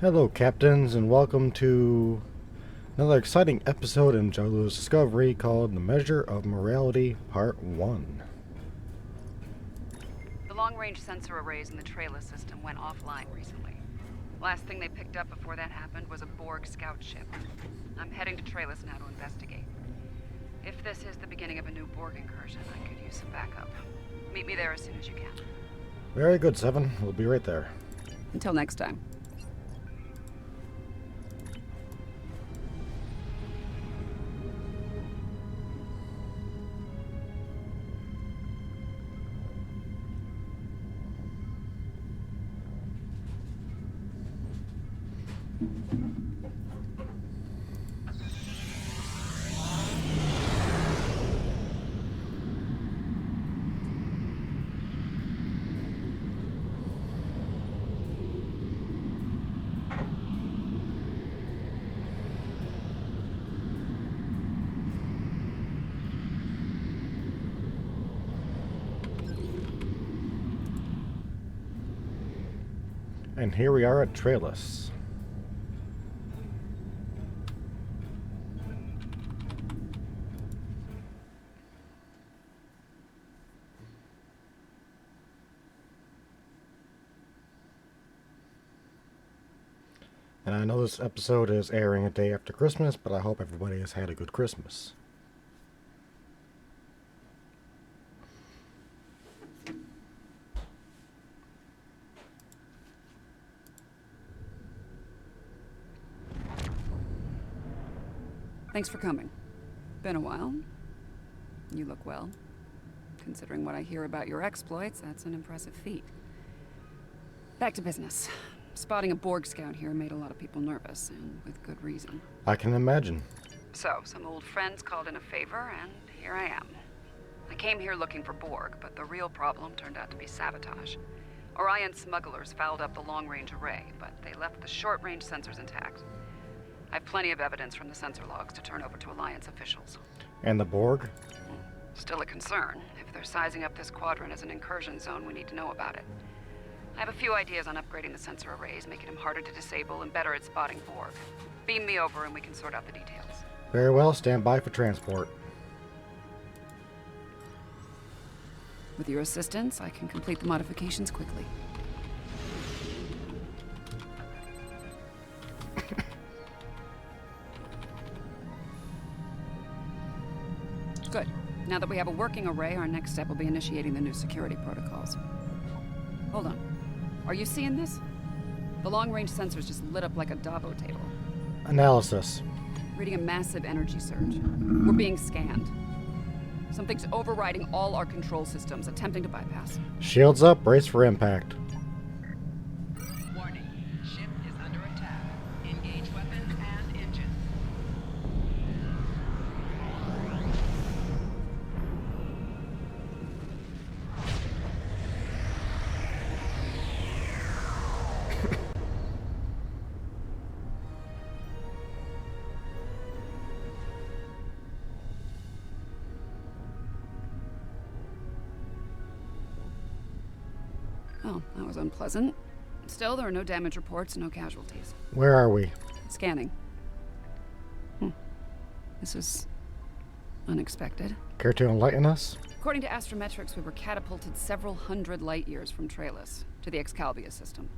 Hello, captains, and welcome to another exciting episode in JoJo's Discovery called The Measure of Morality, Part 1. The long-range sensor arrays in the Trayla system went offline recently. Last thing they picked up before that happened was a Borg scout ship. I'm heading to Traylis now to investigate. If this is the beginning of a new Borg incursion, I could use some backup. Meet me there as soon as you can. Very good, Seven. We'll be right there. Until next time. And here we are at Traylis. And I know this episode is airing a day after Christmas, but I hope everybody has had a good Christmas. Thanks for coming. Been a while. You look well. Considering what I hear about your exploits, that's an impressive feat. Back to business. Spotting a Borg scout here made a lot of people nervous, and with good reason. I can imagine. So, some old friends called in a favor, and here I am. I came here looking for Borg, but the real problem turned out to be sabotage. Orion smugglers fouled up the long-range array, but they left the short-range sensors intact. I have plenty of evidence from the sensor logs to turn over to Alliance officials. And the Borg? Still a concern. If they're sizing up this quadrant as an incursion zone, we need to know about it. I have a few ideas on upgrading the sensor arrays, making them harder to disable and better at spotting Borg. Beam me over and we can sort out the details. Very well, stand by for transport. With your assistance, I can complete the modifications quickly. Good. Now that we have a working array, our next step will be initiating the new security protocols. Hold on. Are you seeing this? The long-range sensors just lit up like a Davo table. Analysis. Reading a massive energy surge. We're being scanned. Something's overriding all our control systems, attempting to bypass. Shields up, brace for impact. Warning. Ship is under attack. Engage weapons and engines. Oh, that was unpleasant. Still, there are no damage reports, no casualties. Where are we? Scanning. This is unexpected. Care to enlighten us? According to astrometrics, we were catapulted several hundred light years from Traylis to the Excalibia system.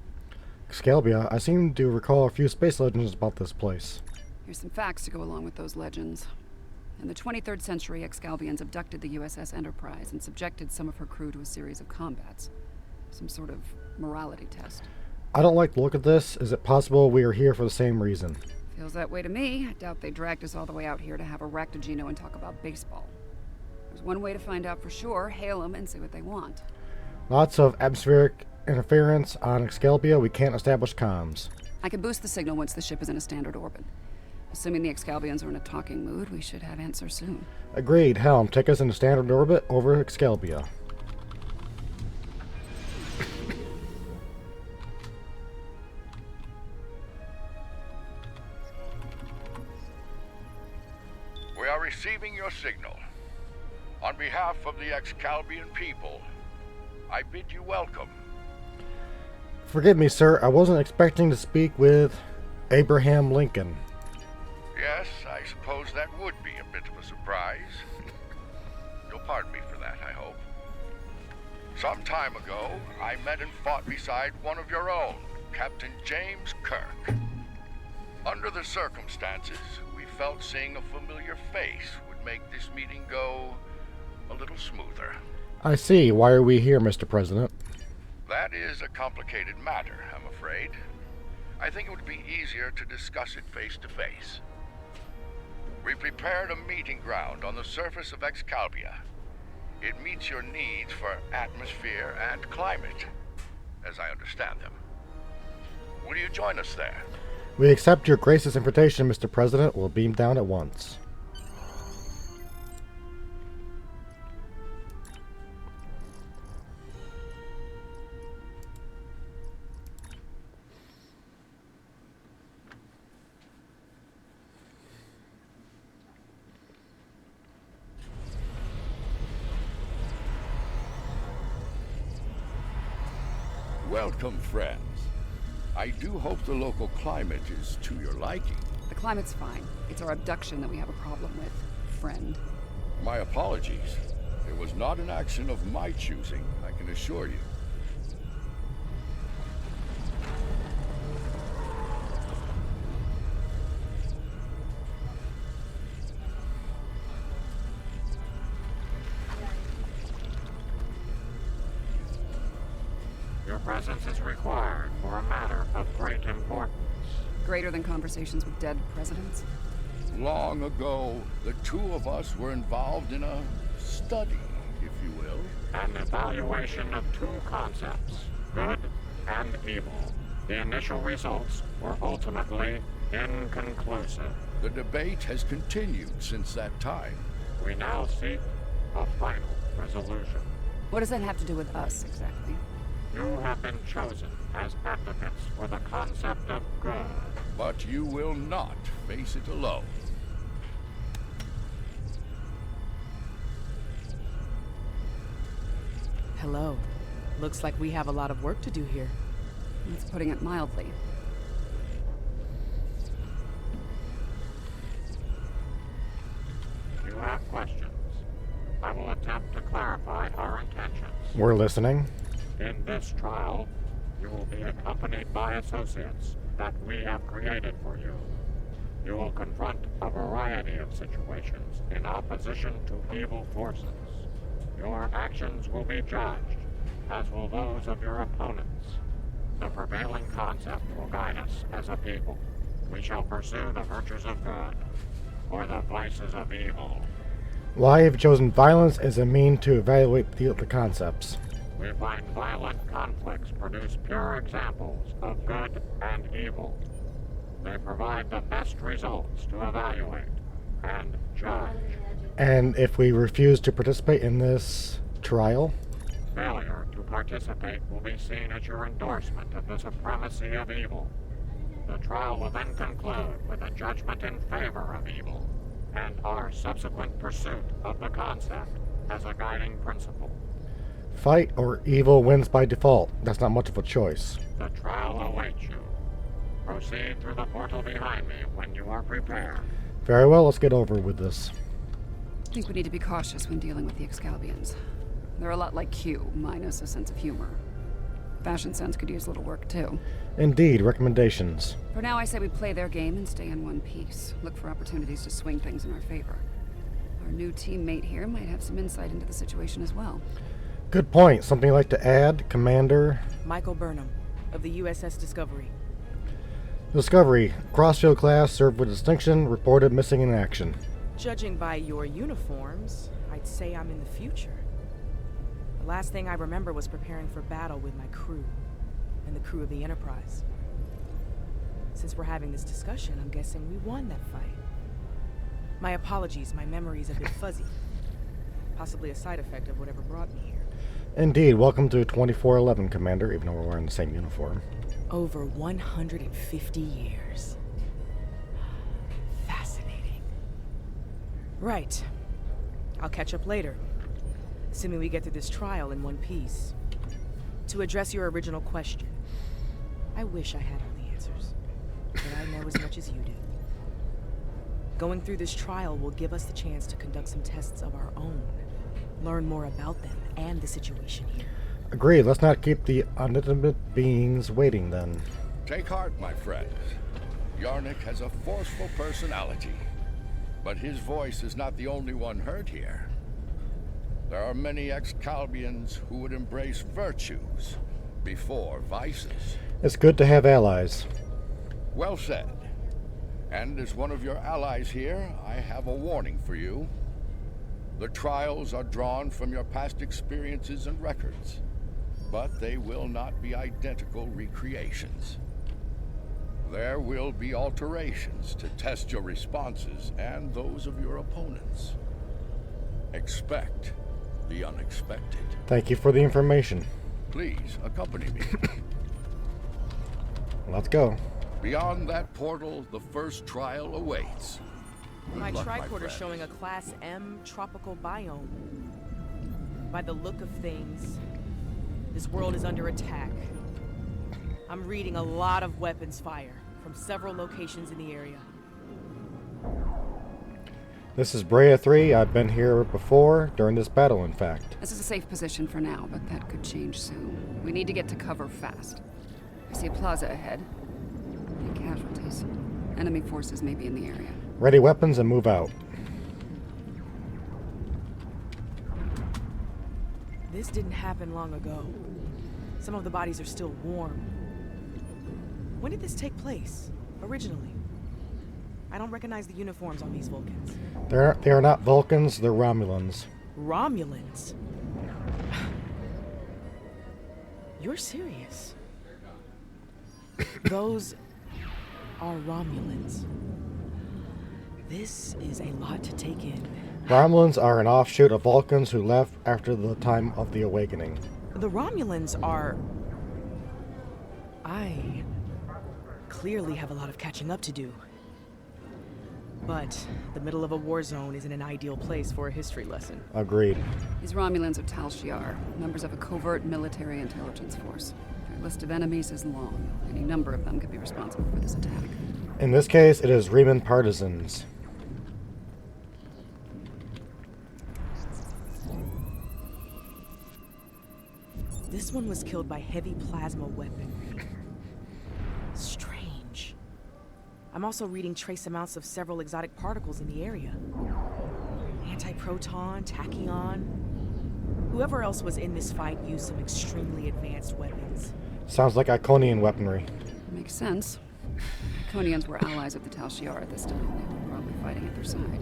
Excalibia, I seem to recall a few space legends about this place. Here's some facts to go along with those legends. In the 23rd century, Excalbians abducted the USS Enterprise and subjected some of her crew to a series of combats. Some sort of morality test. I don't like the look of this. Is it possible we are here for the same reason? Feels that way to me. I doubt they dragged us all the way out here to have a Raktajino and talk about baseball. There's one way to find out for sure. Hail them and see what they want. Lots of atmospheric interference on Excalibia. We can't establish comms. I can boost the signal once the ship is in a standard orbit. Assuming the Excalbians are in a talking mood, we should have answers soon. Agreed. Helm, take us into standard orbit over Excalibia. We are receiving your signal. On behalf of the Excalbian people, I bid you welcome. Forgive me, sir. I wasn't expecting to speak with Abraham Lincoln. Yes, I suppose that would be a bit of a surprise. You'll pardon me for that, I hope. Some time ago, I met and fought beside one of your own, Captain James Kirk. Under the circumstances, we felt seeing a familiar face would make this meeting go a little smoother. I see. Why are we here, Mr. President? That is a complicated matter, I'm afraid. I think it would be easier to discuss it face to face. We prepared a meeting ground on the surface of Excalibia. It meets your needs for atmosphere and climate, as I understand them. Will you join us there? We accept your gracious invitation, Mr. President. We'll beam down at once. Welcome, friends. I do hope the local climate is to your liking. The climate's fine. It's our abduction that we have a problem with, friend. My apologies. It was not an action of my choosing, I can assure you. Your presence is required for a matter of great importance. Greater than conversations with dead presidents? Long ago, the two of us were involved in a study, if you will. An evaluation of two concepts, good and evil. The initial results were ultimately inconclusive. The debate has continued since that time. We now seek a final resolution. What does that have to do with us, exactly? You have been chosen as advocates for the concept of good. But you will not face it alone. Hello. Looks like we have a lot of work to do here. That's putting it mildly. You have questions. I will attempt to clarify our intentions. We're listening. In this trial, you will be accompanied by associates that we have created for you. You will confront a variety of situations in opposition to evil forces. Your actions will be judged, as will those of your opponents. The prevailing concept will guide us as a people. We shall pursue the virtues of good, or the vices of evil. Why have you chosen violence as a mean to evaluate the concepts? We find violent conflicts produce pure examples of good and evil. They provide the best results to evaluate and judge. And if we refuse to participate in this trial? Failure to participate will be seen as your endorsement of the supremacy of evil. The trial will then conclude with a judgment in favor of evil, and our subsequent pursuit of the concept as a guiding principle. Fight or evil wins by default. That's not much of a choice. The trial awaits you. Proceed through the portal behind me when you are prepared. Very well, let's get over with this. I think we need to be cautious when dealing with the Excalibians. They're a lot like Q, minus a sense of humor. Fashion sense could use a little work, too. Indeed, recommendations. For now, I say we play their game and stay in one piece. Look for opportunities to swing things in our favor. Our new teammate here might have some insight into the situation as well. Good point. Something you'd like to add, Commander? Michael Burnham, of the USS Discovery. Discovery. Crossfield class, served with distinction, reported missing in action. Judging by your uniforms, I'd say I'm in the future. The last thing I remember was preparing for battle with my crew, and the crew of the Enterprise. Since we're having this discussion, I'm guessing we won that fight. My apologies, my memory's a bit fuzzy. Possibly a side effect of whatever brought me here. Indeed, welcome to 2411, Commander, even though we're wearing the same uniform. Over 150 years. Fascinating. Right. I'll catch up later, assuming we get through this trial in one piece. To address your original question, I wish I had all the answers, but I know as much as you do. Going through this trial will give us the chance to conduct some tests of our own, learn more about them and the situation here. Agreed. Let's not keep the unidentified beings waiting then. Take heart, my friends. Yarnik has a forceful personality, but his voice is not the only one heard here. There are many ex-Calbians who would embrace virtues before vices. It's good to have allies. Well said. And as one of your allies here, I have a warning for you. The trials are drawn from your past experiences and records, but they will not be identical recreations. There will be alterations to test your responses and those of your opponents. Expect the unexpected. Thank you for the information. Please accompany me. Let's go. Beyond that portal, the first trial awaits. My Good luck, tricorder's friend. showing a Class M tropical biome. By the look of things, this world is under attack. I'm reading a lot of weapons fire from several locations in the area. This is Brea 3. I've been here before, during this battle, in fact. This is a safe position for now, but that could change soon. We need to get to cover fast. I see a plaza ahead. Any casualties? Enemy forces may be in the area. Ready weapons and move out. This didn't happen long ago. Some of the bodies are still warm. When did this take place, originally? I don't recognize the uniforms on these Vulcans. They are not Vulcans, they're Romulans. Romulans? You're serious? Those are Romulans. This is a lot to take in. Romulans are an offshoot of Vulcans who left after the time of the Awakening. The Romulans are... I clearly have a lot of catching up to do. But the middle of a war zone isn't an ideal place for a history lesson. Agreed. These Romulans are Tal Shiar, members of a covert military intelligence force. Their list of enemies is long. Any number of them could be responsible for this attack. In this case, it is Riemann partisans. This one was killed by heavy plasma weaponry. Strange. I'm also reading trace amounts of several exotic particles in the area. Antiproton, tachyon. Whoever else was in this fight used some extremely advanced weapons. Sounds like Iconian weaponry. Makes sense. Iconians were allies of the Tal Shiar at this time. They were probably fighting at their side.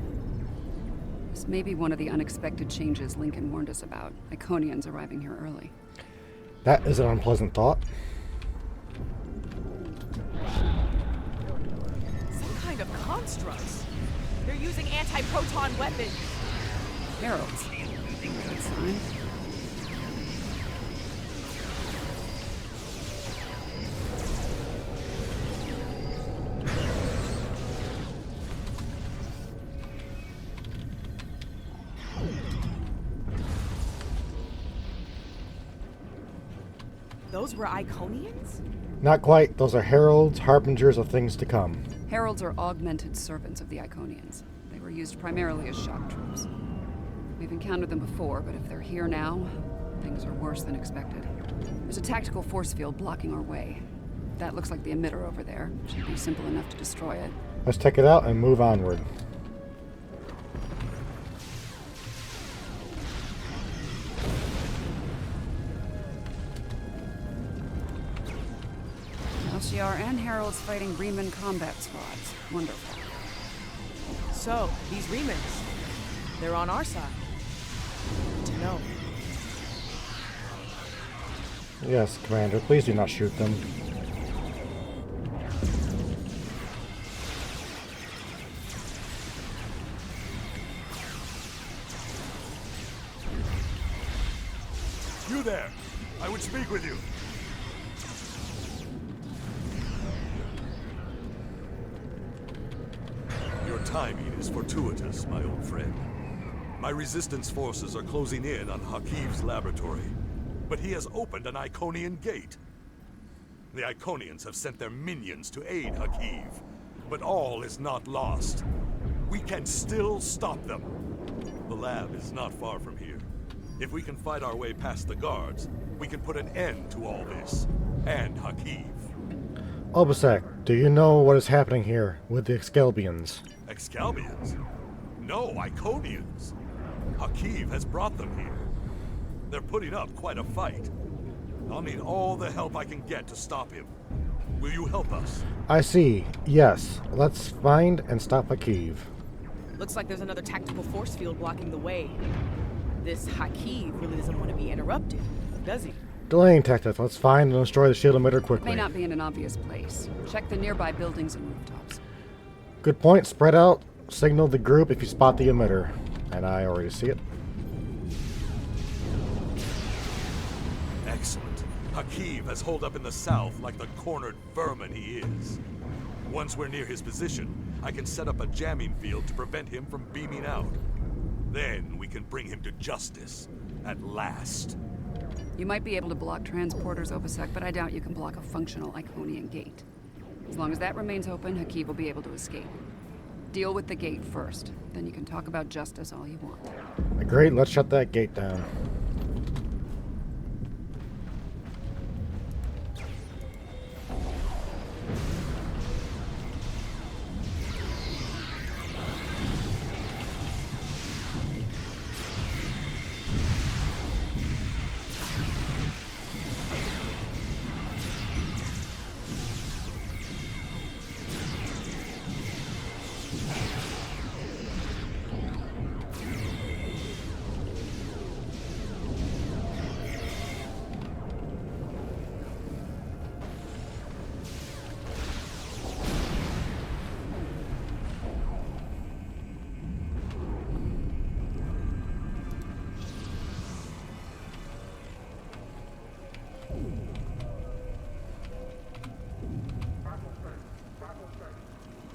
This may be one of the unexpected changes Lincoln warned us about. Iconians arriving here early. That is an unpleasant thought. Some kind of constructs. They're using anti-proton weapons. Heralds. Good sign. Those were Iconians? Not quite. Those are heralds, harbingers of things to come. Heralds are augmented servants of the Iconians. They were used primarily as shock troops. We've encountered them before, but if they're here now, things are worse than expected. There's a tactical force field blocking our way. That looks like the emitter over there. Should be simple enough to destroy it. Let's take it out and move onward. Tal Shiar and Heralds fighting Riemann combat squads. Wonderful. So, these Riemanns, they're on our side. Good to know. Yes, Commander, please do not shoot them. You there! I would speak with you. Your timing is fortuitous, my old friend. My resistance forces are closing in on Hakiv's laboratory, but he has opened an Iconian gate. The Iconians have sent their minions to aid Hakiv, but all is not lost. We can still stop them. The lab is not far from here. If we can fight our way past the guards, we can put an end to all this, and Hakiv. Obisek, do you know what is happening here with the Excalbians? Excalbians? No, Iconians. Hakiv has brought them here. They're putting up quite a fight. I'll need all the help I can get to stop him. Will you help us? I see. Yes. Let's find and stop Hakiv. Looks like there's another tactical force field blocking the way. This Hakiv really doesn't want to be interrupted, does he? Delaying tactics. Let's find and destroy the shield emitter quickly. May not be in an obvious place. Check the nearby buildings and rooftops. Good point. Spread out. Signal the group if you spot the emitter. And I already see it. Excellent. Hakiv has holed up in the south like the cornered vermin he is. Once we're near his position, I can set up a jamming field to prevent him from beaming out. Then we can bring him to justice. At last. You might be able to block transporters, Obisek, but I doubt you can block a functional Iconian gate. As long as that remains open, Hakiv will be able to escape. Deal with the gate first. Then you can talk about justice all you want. Great, let's shut that gate down.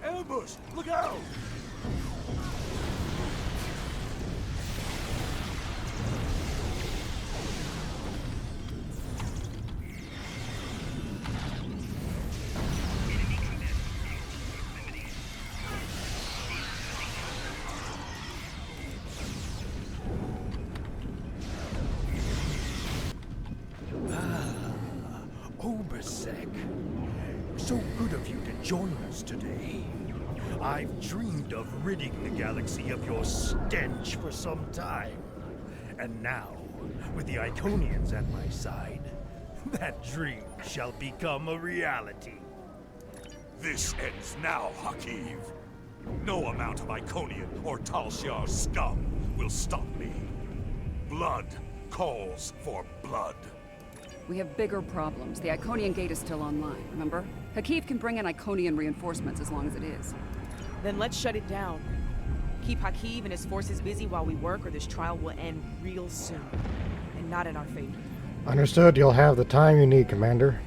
Ambush! Look out! Obisek, so good of you to join us today. I've dreamed of ridding the galaxy of your stench for some time. And now, with the Iconians at my side, that dream shall become a reality. This ends now, Hakiv. No amount of Iconian or Tal Shiar scum will stop me. Blood calls for blood. We have bigger problems. The Iconian gate is still online, remember? Hakiv can bring in Iconian reinforcements as long as it is. Then let's shut it down. Keep Hakiv and his forces busy while we work, or this trial will end real soon. And not in our favor. Understood. You'll have the time you need, Commander.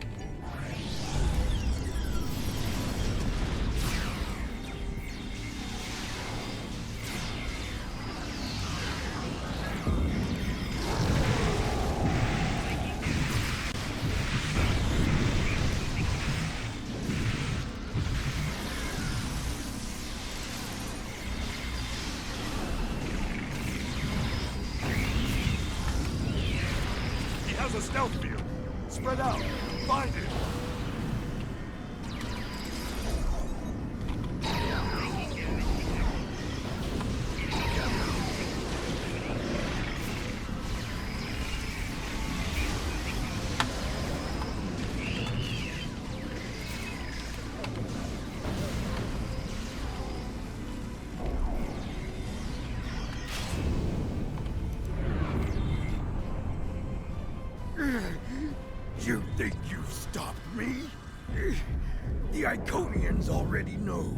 A stealth field. Spread out. Find it. You think you've stopped me? The Iconians already know.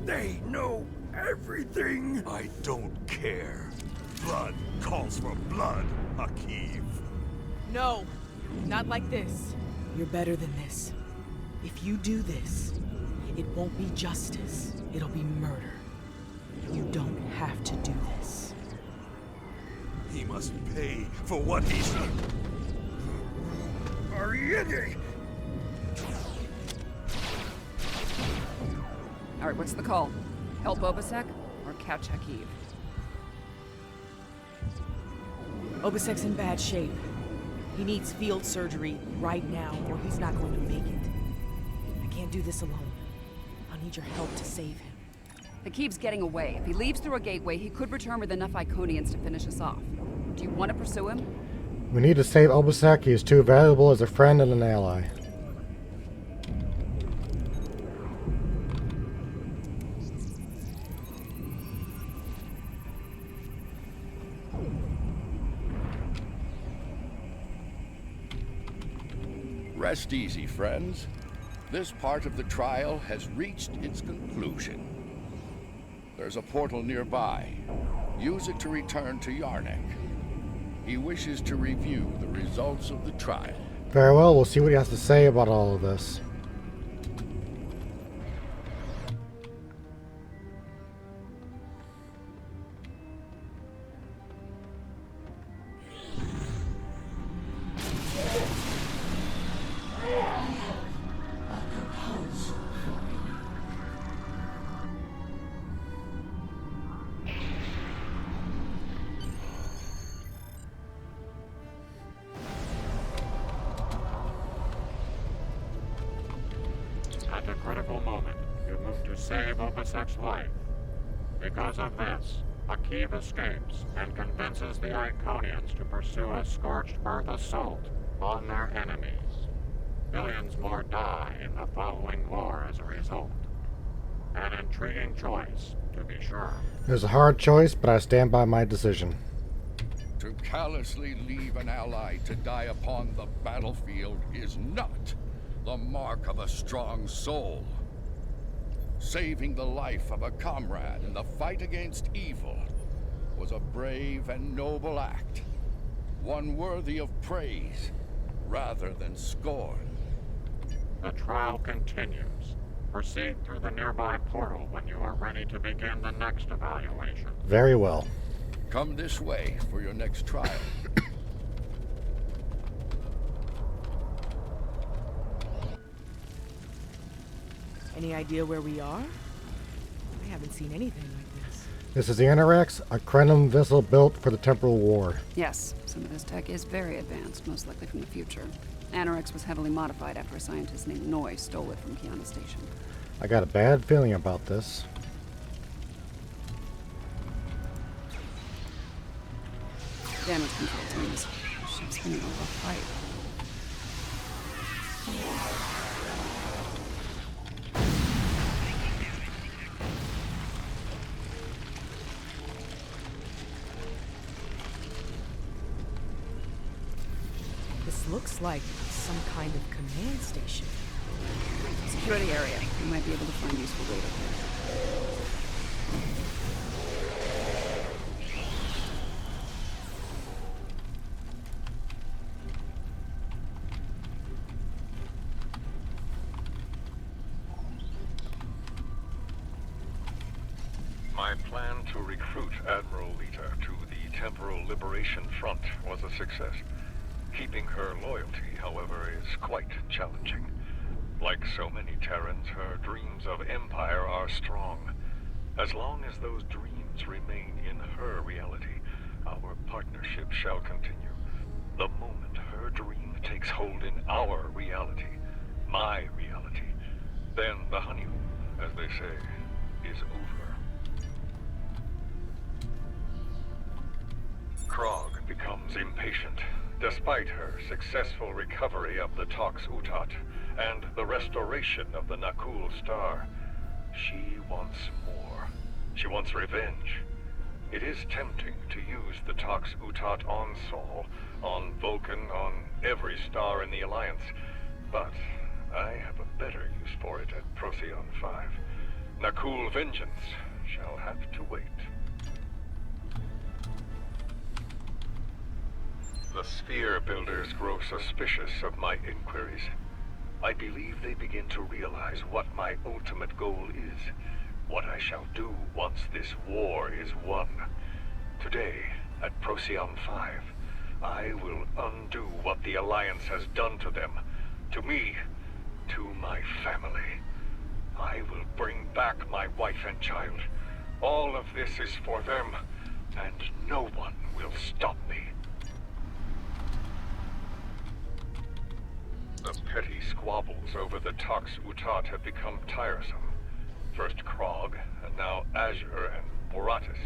They know everything. I don't care. Blood calls for blood, Hakiv. No, not like this. You're better than this. If you do this, it won't be justice. It'll be murder. You don't have to do this. He must pay for what he's done. Ariete! Alright, what's the call? Help Obasek or catch Hakiv? Obasek's in bad shape. He needs field surgery right now, or he's not going to make it. I can't do this alone. I'll need your help to save him. Hakiv's getting away. If he leaves through a gateway, he could return with enough Iconians to finish us off. Do you want to pursue him? We need to save Obasek. He is too valuable as a friend and an ally. Rest easy, friends. This part of the trial has reached its conclusion. There's a portal nearby. Use it to return to Yarnek. He wishes to review the results of the trial. Very well, we'll see what he has to say about all of this. At a critical moment, you move to save Obasek's life. Because of this, Hakiv escapes and convinces the Iconians to pursue a scorched earth assault on their enemies. Millions more die in the following war as a result. An intriguing choice, to be sure. It was a hard choice, but I stand by my decision. To callously leave an ally to die upon the battlefield is not the mark of a strong soul. Saving the life of a comrade in the fight against evil was a brave and noble act, one worthy of praise rather than scorn. The trial continues. Proceed through the nearby portal when you are ready to begin the next evaluation. Very well. Come this way for your next trial. Any idea where we are? I haven't seen anything like this. This is the Anorax, a Krenim vessel built for the Temporal War. Yes, some of this tech is very advanced, most likely from the future. Anorex was heavily modified after a scientist named Noy stole it from Kiana Station. I got a bad feeling about this. Damage control teams. The ship's been in a rough fight. This looks like some kind of command station. Secure the area. You might be able to find useful data there. My plan to recruit Admiral Lita to the Temporal Liberation Front was a success. Keeping her loyalty, however, is quite challenging. Like so many Terrans, her dreams of empire are strong. As long as those dreams remain in her reality, our partnership shall continue. The moment her dream takes hold in our reality, my reality, then the honeymoon, as they say, is over. Krog becomes impatient. Despite her successful recovery of the Tox Utat and the restoration of the Nakul Star, she wants more. She wants revenge. It is tempting to use the Tox Utat on Sol, on Vulcan, on every star in the Alliance, but I have a better use for it at Procyon 5. Nakul vengeance shall have to wait. The Sphere Builders grow suspicious of my inquiries. I believe they begin to realize what my ultimate goal is, what I shall do once this war is won. Today, at Procyon 5, I will undo what the Alliance has done to them, to me, to my family. I will bring back my wife and child. All of this is for them, and no one will stop me. The petty squabbles over the Tox Utat have become tiresome. First Krog, and now Azure and Boratus.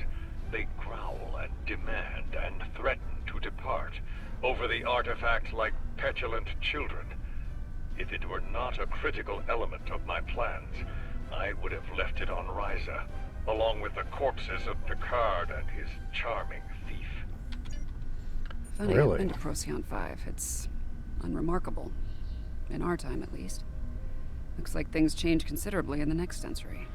They growl and demand and threaten to depart over the artifact like petulant children. If it were not a critical element of my plans, I would have left it on Ryza, along with the corpses of Picard and his charming thief. Funny, Really? I've been to Procyon 5. It's unremarkable. In our time, at least. Looks like things change considerably in the next century.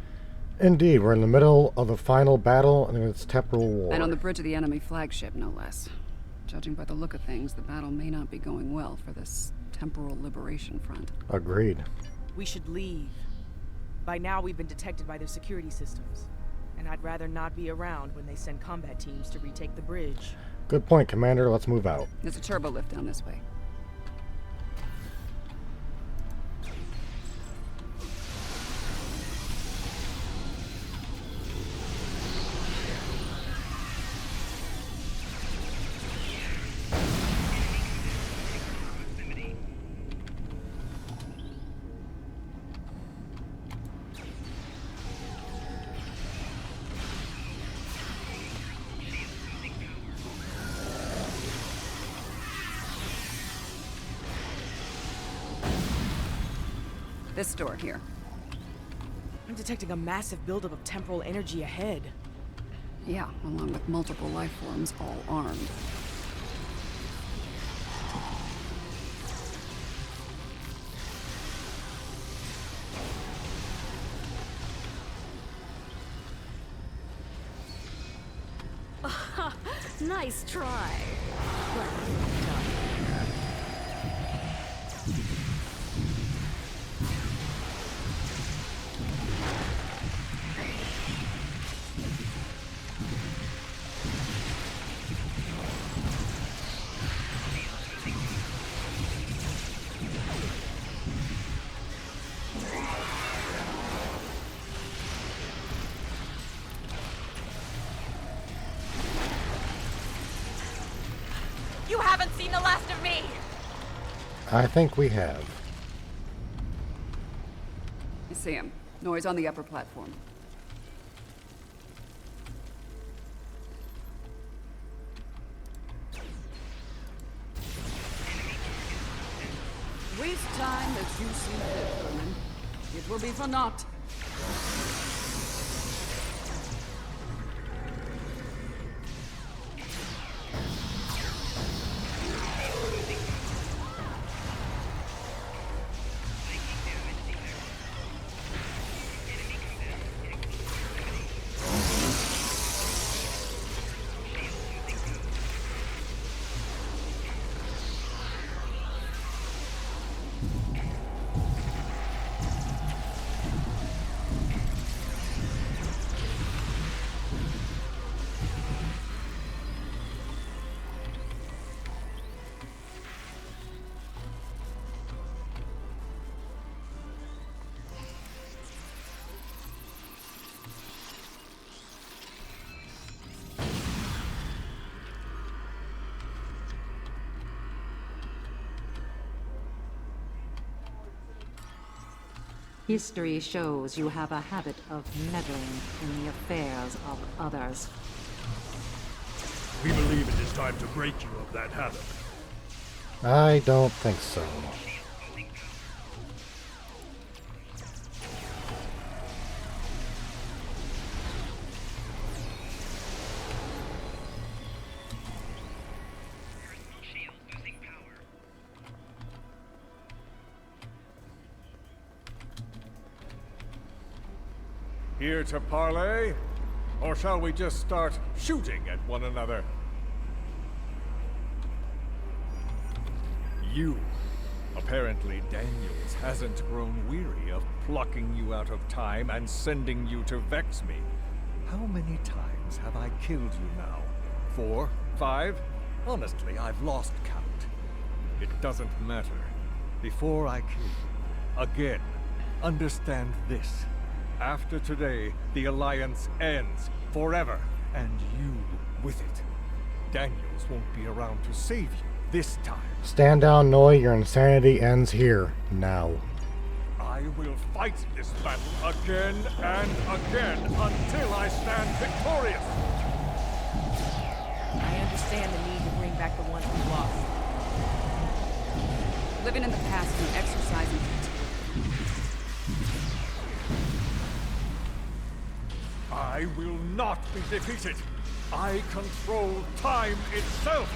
Indeed, we're in the middle of the final battle in its temporal war. And on the bridge of the enemy flagship, no less. Judging by the look of things, the battle may not be going well for this temporal liberation front. Agreed. We should leave. By now, we've been detected by their security systems. And I'd rather not be around when they send combat teams to retake the bridge. Good point, Commander. Let's move out. There's a turbo lift down this way. This door here. I'm detecting a massive buildup of temporal energy ahead. Yeah, along with multiple life forms, all armed. Nice try. You haven't seen the last of me! I think we have. I see him. Noise on the upper platform. Waste time as you see fit, Vermin. It will be for naught. History shows you have a habit of meddling in the affairs of others. We believe it is time to break you of that habit. I don't think so. Here to parley? Or shall we just start shooting at one another? You. Apparently Daniels hasn't grown weary of plucking you out of time and sending you to vex me. How many times have I killed you now? 4? 5? Honestly, I've lost count. It doesn't matter. Before I kill you, again, Understand this. After today, the Alliance ends forever, and you with it. Daniels won't be around to save you this time. Stand down, Noi. Your insanity ends here. Now. I will fight this battle again and again until I stand victorious. I understand the need to bring back the ones we lost. Living in the past and exercising I will not be defeated. I control time itself.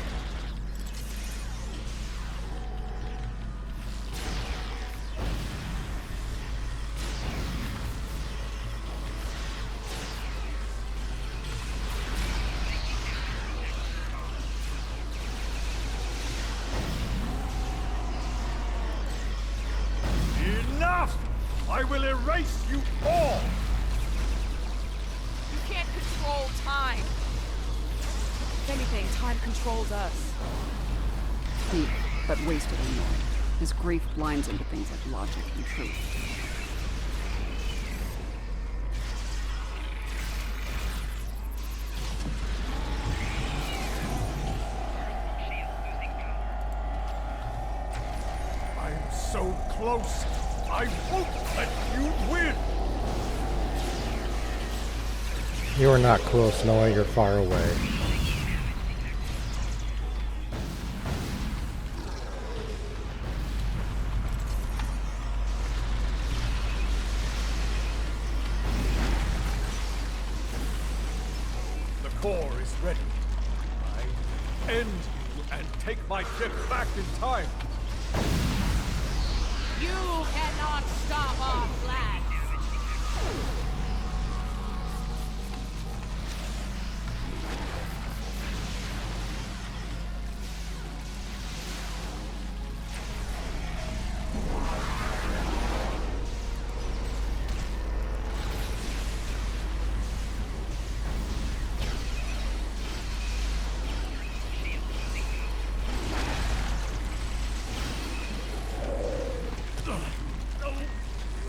Enough! I will erase you all! You can't control time. If anything, time controls us. Deep, but wasted in more. His grief blinds him to things like logic and truth. I'm so close. I won't let you win. You are not close, Noah. You're far away. The core is ready. I end you and take my ship back in time. You cannot stop our plans!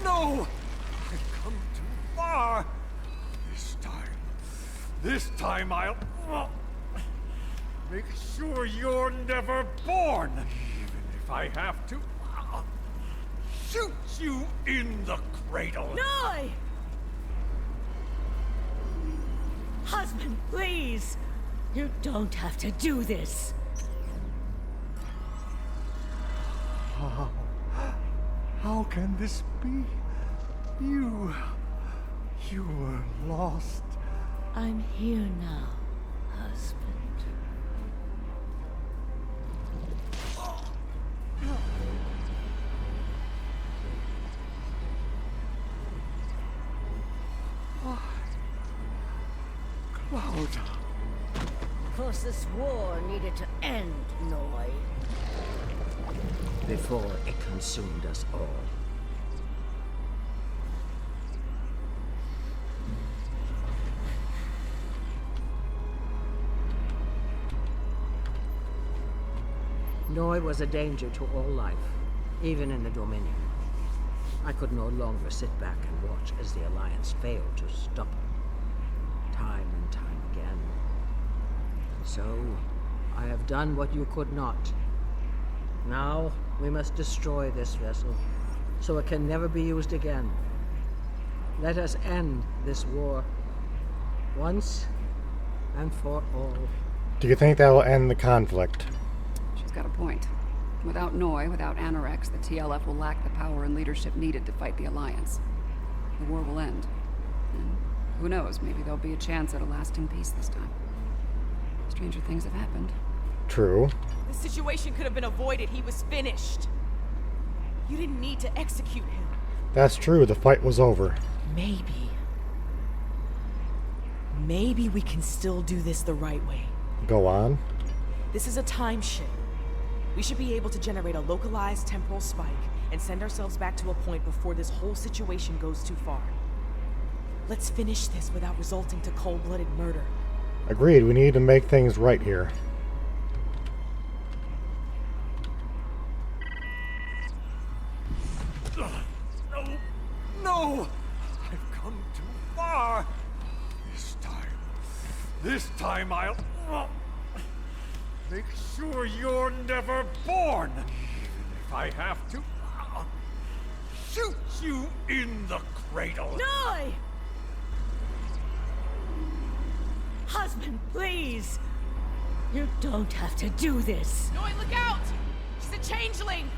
No! I've come too far. This time I'll make sure you're never born. Even if I have to shoot you in the cradle. Noi! Husband, please! You don't have to do this. How can this be? You were lost. I'm here now, husband. Cloud. Of course, this war needed to end, Noi. Before it consumed us all. Noi was a danger to all life, even in the Dominion. I could no longer sit back and watch as the Alliance failed to stop her, time and time again. So, I have done what you could not. Now, we must destroy this vessel, so it can never be used again. Let us end this war, once and for all. Do you think that will end the conflict? She's got a point. Without Noi, without Anorex, the TLF will lack the power and leadership needed to fight the Alliance. The war will end. And who knows, maybe there'll be a chance at a lasting peace this time. Stranger things have happened. True. The situation could have been avoided. He was finished. You didn't need to execute him. That's true. The fight was over. Maybe we can still do this the right way. Go on. This is a time ship. We should be able to generate a localized temporal spike and send ourselves back to a point before this whole situation goes too far. Let's finish this without resulting to cold-blooded murder. Agreed. We need to make things right here. This time I'll make sure you're never born. Even if I have to shoot you in the cradle. Noi! Husband, please! You don't have to do this. Noi, look out! She's a changeling!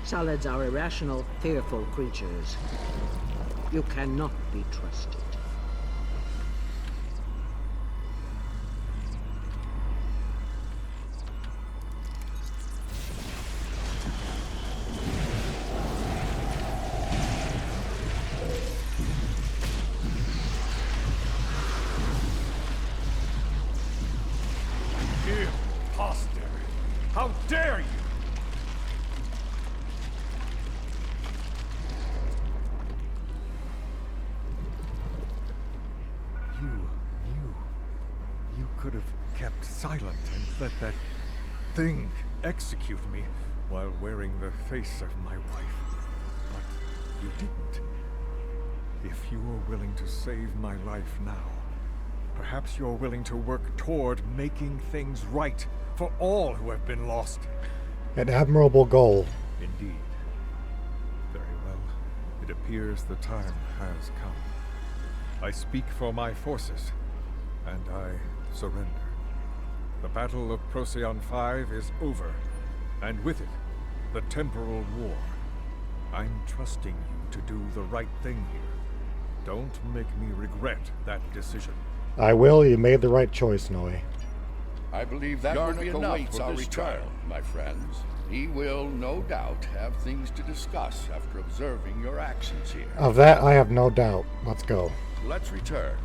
Salads are irrational, fearful creatures. You cannot be trusted. Imposter! How dare you! You could have kept silent and let that thing execute me while wearing the face of my wife. But you didn't. If you are willing to save my life now, perhaps you're willing to work toward making things right for all who have been lost. An admirable goal. Indeed. Very well. It appears the time has come. I speak for my forces, and I surrender. The Battle of Procyon V is over, and with it, the Temporal War. I'm trusting you to do the right thing here. Don't make me regret that decision. I will. You made the right choice, Noe. I believe that will be enough awaits for our this return. trial, my friends. He will, no doubt, have things to discuss after observing your actions here. Of that, I have no doubt. Let's go. Let's return.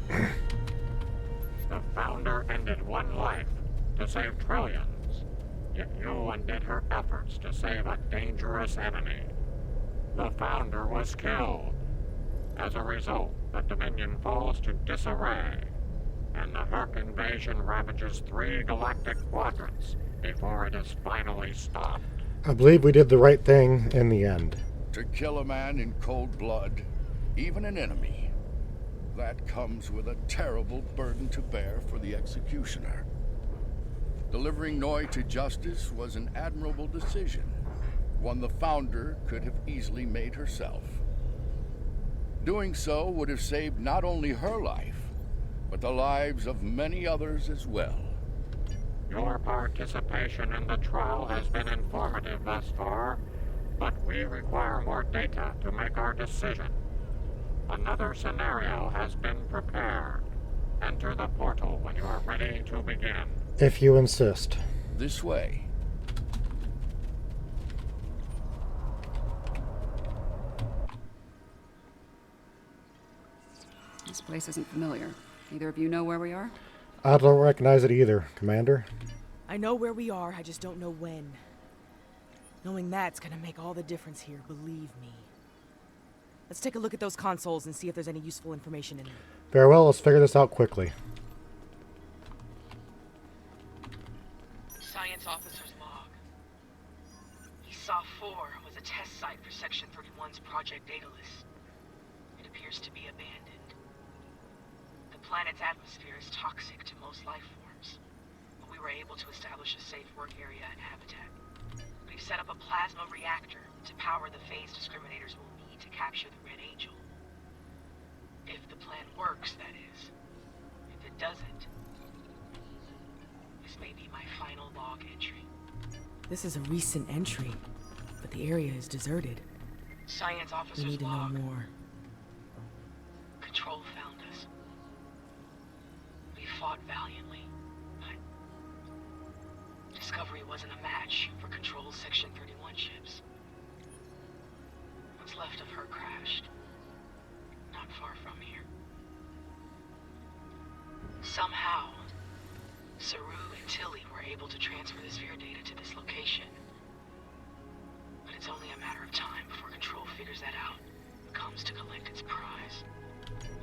The Founder ended one life to save trillions. Yet you undid her efforts to save a dangerous enemy. The Founder was killed. As a result, the Dominion falls to disarray, and the Herc invasion ravages 3 galactic quadrants before it is finally stopped. I believe we did the right thing in the end. To kill a man in cold blood, even an enemy, that comes with a terrible burden to bear for the executioner. Delivering Noi to justice was an admirable decision, one the Founder could have easily made herself. Doing so would have saved not only her life, but the lives of many others as well. Your participation in the trial has been informative thus far, but we require more data to make our decision. Another scenario has been prepared. Enter the portal when you are ready to begin. If you insist. This way. This place isn't familiar. Either of you know where we are? I don't recognize it either, Commander. I know where we are, I just don't know when. Knowing that's gonna make all the difference here, believe me. Let's take a look at those consoles and see if there's any useful information in them. Very well, let's figure this out quickly. Science officer's log. ESOF 4 was a test site for Section 31's Project Daedalus. It appears to be abandoned. The planet's atmosphere is toxic to most life forms, but we were able to establish a safe work area and habitat. We've set up a plasma reactor to power the phase discriminators will need to capture the Red Angel. If the plan works, that is. If it doesn't, this may be my final log entry. This is a recent entry, but the area is deserted. Science officer's log. We need to know more. Control found us. We fought valiantly, but Discovery wasn't a match for Control's Section 31 ships. What's left of her crashed, not far from here. Somehow, Saru and Tilly were able to transfer the sphere data to this location. But it's only a matter of time before Control figures that out and comes to collect its prize.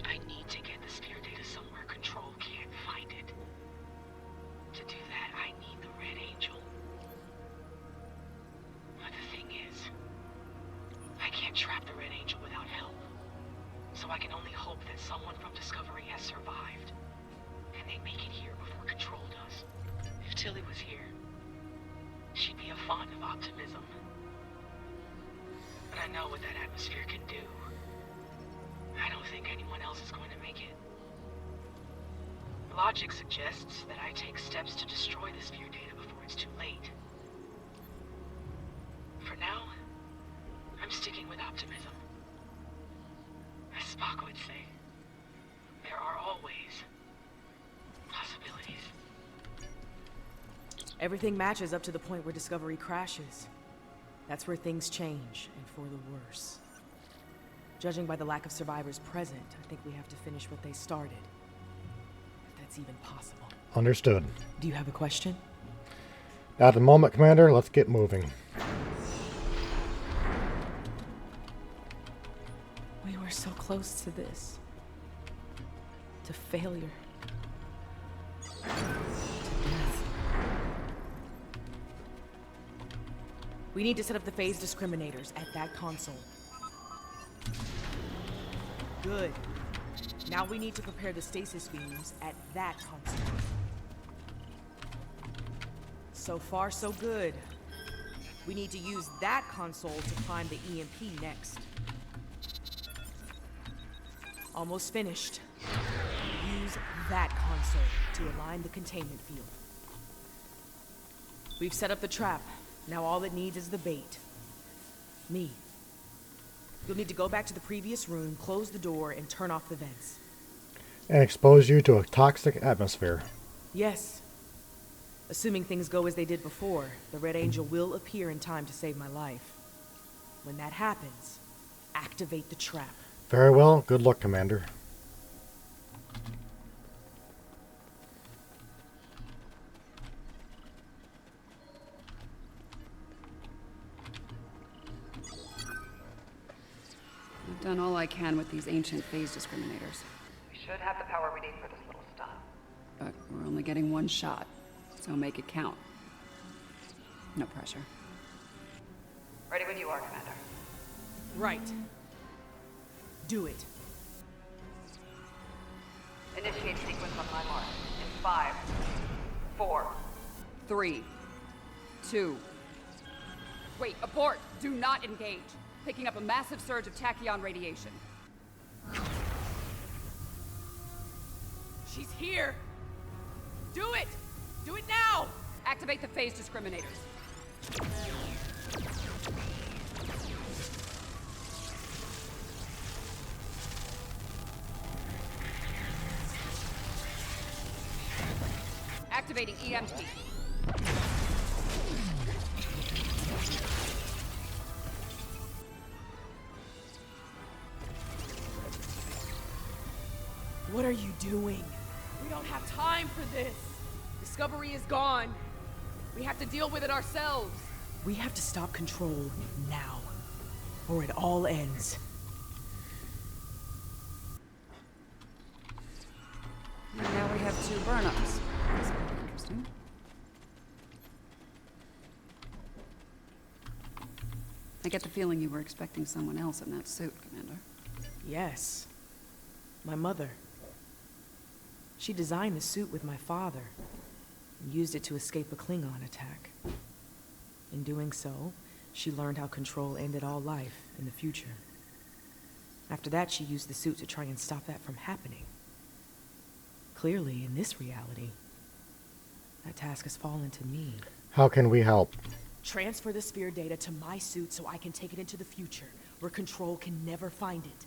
I need to get the sphere data somewhere Control can't find it. To do that, I need the Red Angel. So I can only hope that someone from Discovery has survived. And they make it here before Control does. If Tilly was here, she'd be a font of optimism. But I know what that atmosphere can do. I don't think anyone else is going to make it. Logic suggests that I take steps to destroy the sphere data before it's too late. For now, I'm sticking with optimism. As Spock would say, there are always possibilities. Everything matches up to the point where Discovery crashes. That's where things change, and for the worse. Judging by the lack of survivors present, I think we have to finish what they started. If that's even possible. Understood. Do you have a question? At the moment, Commander, let's get moving. We were so close to this. To failure. To death. We need to set up the phase discriminators at that console. Good. Now we need to prepare the stasis beams at that console. So far, so good. We need to use that console to prime the EMP next. Almost finished. Use that console to align the containment field. We've set up the trap. Now all it needs is the bait. Me. You'll need to go back to the previous room, close the door, and turn off the vents. And expose you to a toxic atmosphere. Yes. Assuming things go as they did before, the Red Angel will appear in time to save my life. When that happens, activate the trap. Very well. Good luck, Commander. I've done all I can with these ancient phase discriminators. We should have the power we need for this little stunt. But we're only getting one shot, so make it count. No pressure. Ready when you are, Commander. Right. Do it. Initiate sequence on my mark. In 5, 4, 3, 2. Wait, abort! Do not engage. Picking up a massive surge of tachyon radiation. She's here! Do it! Do it now! Activate the phase discriminators. Activating EMP. What are you doing? We don't have time for this. Discovery is gone. We have to deal with it ourselves. We have to stop Control now, or it all ends. And now we have 2 burn-ups. That's gonna be interesting. I get the feeling you were expecting someone else in that suit, Commander. Yes. My mother. She designed the suit with my father and used it to escape a Klingon attack. In doing so, she learned how Control ended all life in the future. After that, she used the suit to try and stop that from happening. Clearly, in this reality, that task has fallen to me. How can we help? Transfer the sphere data to my suit so I can take it into the future, where Control can never find it.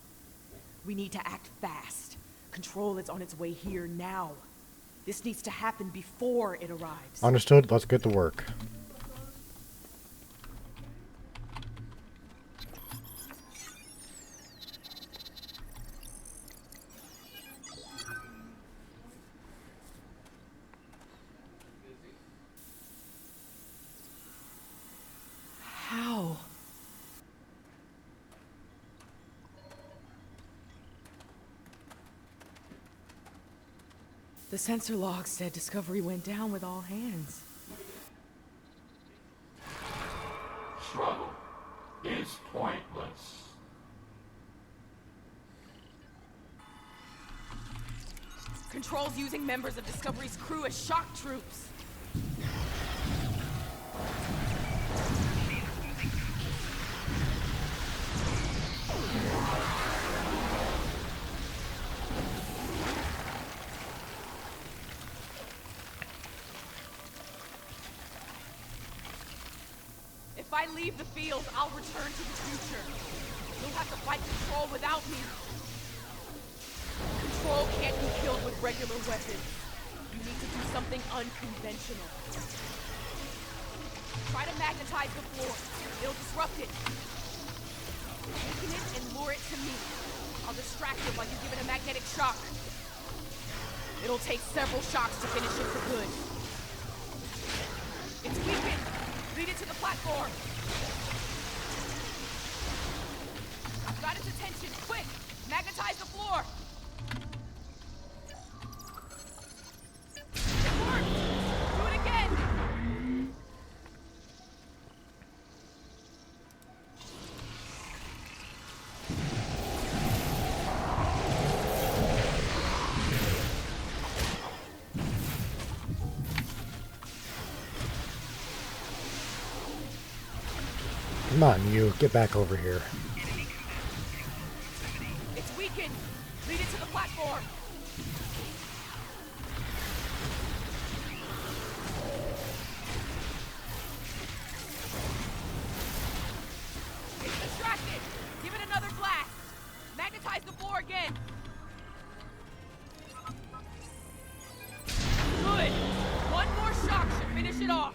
We need to act fast. Control is on its way here now. This needs to happen before it arrives. Understood. Let's get to work. How? The sensor log said Discovery went down with all hands. Struggle is pointless. Control's using members of Discovery's crew as shock troops. If I leave the field, I'll return to the future. You'll have to fight Control without me. Control can't be killed with regular weapons. You need to do something unconventional. Try to magnetize the floor. It'll disrupt it. Weaken it and lure it to me. I'll distract it while you give it a magnetic shock. It'll take several shocks to finish it for good. It's weakened. Lead it to the platform. I've got its attention. Quick! Magnetize the floor! It worked! Do it again! Come on, you. Get back over here. It's weakened. Lead it to the platform. It's distracted. Give it another blast. Magnetize the floor again. Good. One more shock should finish it off.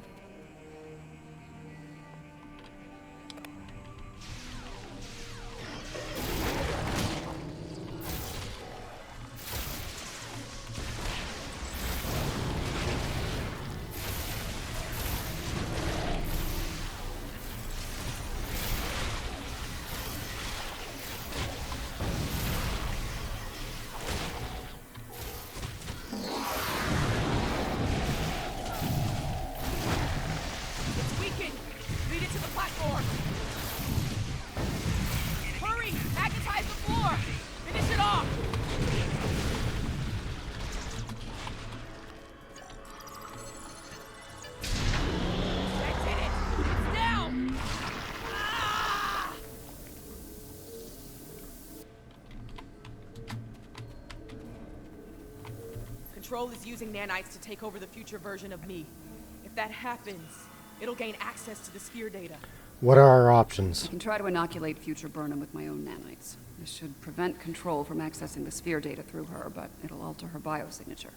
Control is using nanites to take over the future version of me. If that happens, it'll gain access to the sphere data. What are our options? I can try to inoculate future Burnham with my own nanites. This should prevent Control from accessing the sphere data through her, but it'll alter her biosignature.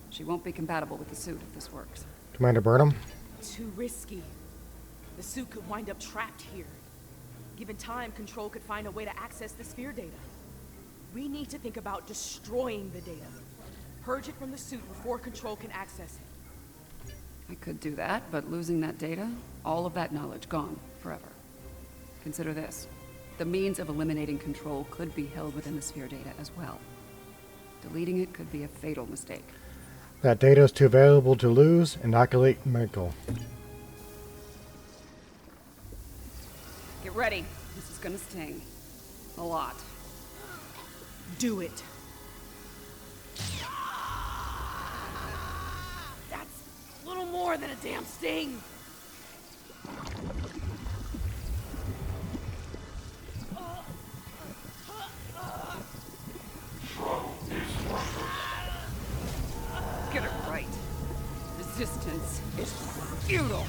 She won't be compatible with the suit if this works. Commander Burnham? Too risky. The suit could wind up trapped here. Given time, Control could find a way to access the sphere data. We need to think about destroying the data. Purge it from the suit before Control can access it. I could do that, but losing that data, all of that knowledge gone forever. Consider this. The means of eliminating Control could be held within the sphere data as well. Deleting it could be a fatal mistake. That data is too valuable to lose. Inoculate Michael. Get ready. This is gonna sting. A lot. Do it. That's a little more than a damn sting. Get it right. Resistance is futile.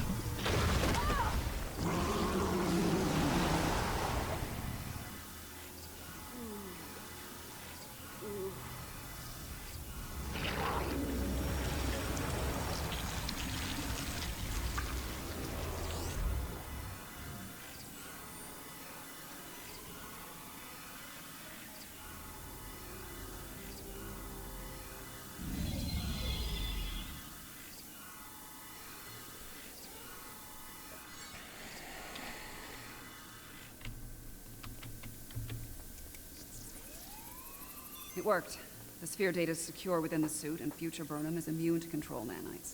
It worked. The sphere data is secure within the suit, and future Burnham is immune to Control nanites.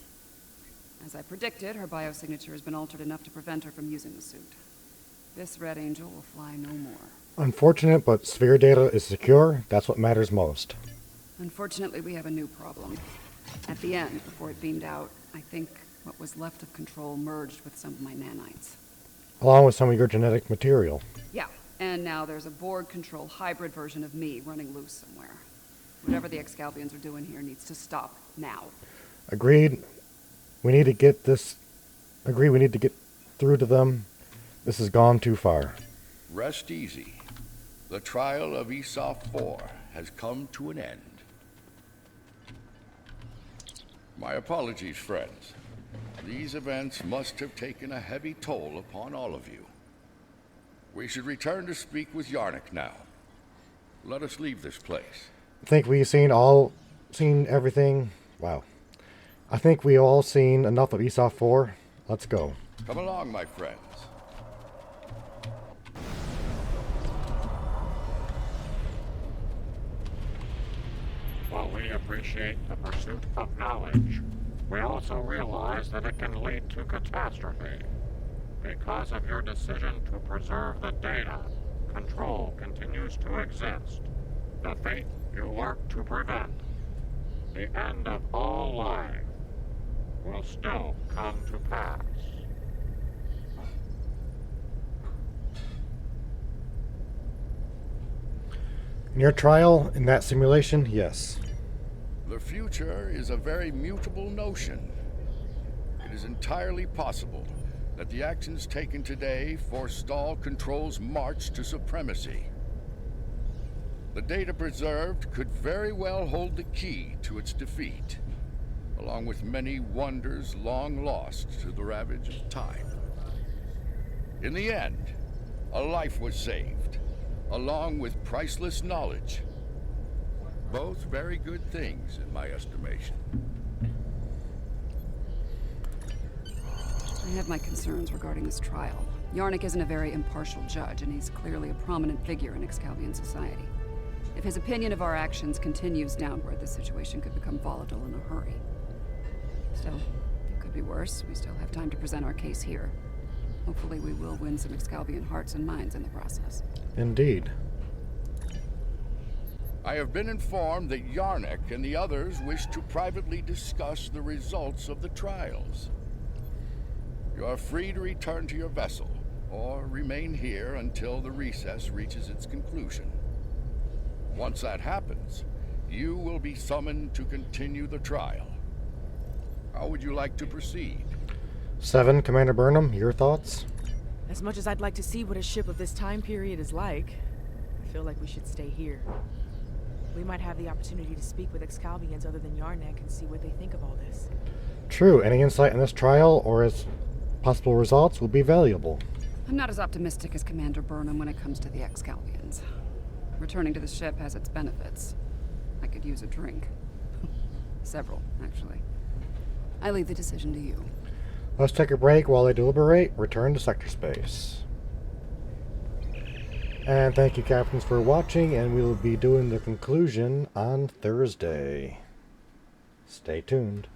As I predicted, her biosignature has been altered enough to prevent her from using the suit. This Red Angel will fly no more. Unfortunate, but sphere data is secure. That's what matters most. Unfortunately, we have a new problem. At the end, before it beamed out, I think what was left of Control merged with some of my nanites. Along with some of your genetic material. Yeah, and now there's a Borg-controlled hybrid version of me running loose somewhere. Whatever the Excalbians are doing here needs to stop now. Agreed. We need to get this... Agreed, we need to get through to them. This has gone too far. Rest easy. The trial of Esau 4 has come to an end. My apologies, friends. These events must have taken a heavy toll upon all of you. We should return to speak with Yarnik now. Let us leave this place. I think we've seen everything. Wow. I think we all seen enough of Esau 4. Let's go. Come along, my friends. While we appreciate the pursuit of knowledge, we also realize that it can lead to catastrophe. Because of your decision to preserve the data, Control continues to exist. The fate you work to prevent, the end of all life, will still come to pass. In your trial, in that simulation, yes. The future is a very mutable notion. It is entirely possible that the actions taken today forestall Control's march to supremacy. The data preserved could very well hold the key to its defeat, along with many wonders long lost to the ravage of time. In the end, a life was saved, along with priceless knowledge. Both very good things, in my estimation. I have my concerns regarding this trial. Yarnik isn't a very impartial judge, and he's clearly a prominent figure in Excalbian society. If his opinion of our actions continues downward, the situation could become volatile in a hurry. Still, it could be worse. We still have time to present our case here. Hopefully we will win some Excalbian hearts and minds in the process. Indeed. I have been informed that Yarnik and the others wish to privately discuss the results of the trials. You are free to return to your vessel, or remain here until the recess reaches its conclusion. Once that happens, you will be summoned to continue the trial. How would you like to proceed? 7, Commander Burnham, your thoughts? As much as I'd like to see what a ship of this time period is like, I feel like we should stay here. We might have the opportunity to speak with Excalbians other than Yarnik and see what they think of all this. True. Any insight in this trial or its possible results will be valuable. I'm not as optimistic as Commander Burnham when it comes to the Excalbians. Returning to the ship has its benefits. I could use a drink. Several, actually. I leave the decision to you. Let's take a break while they deliberate. Return to sector space. And thank you, Captains, for watching, and we will be doing the conclusion on Thursday. Stay tuned.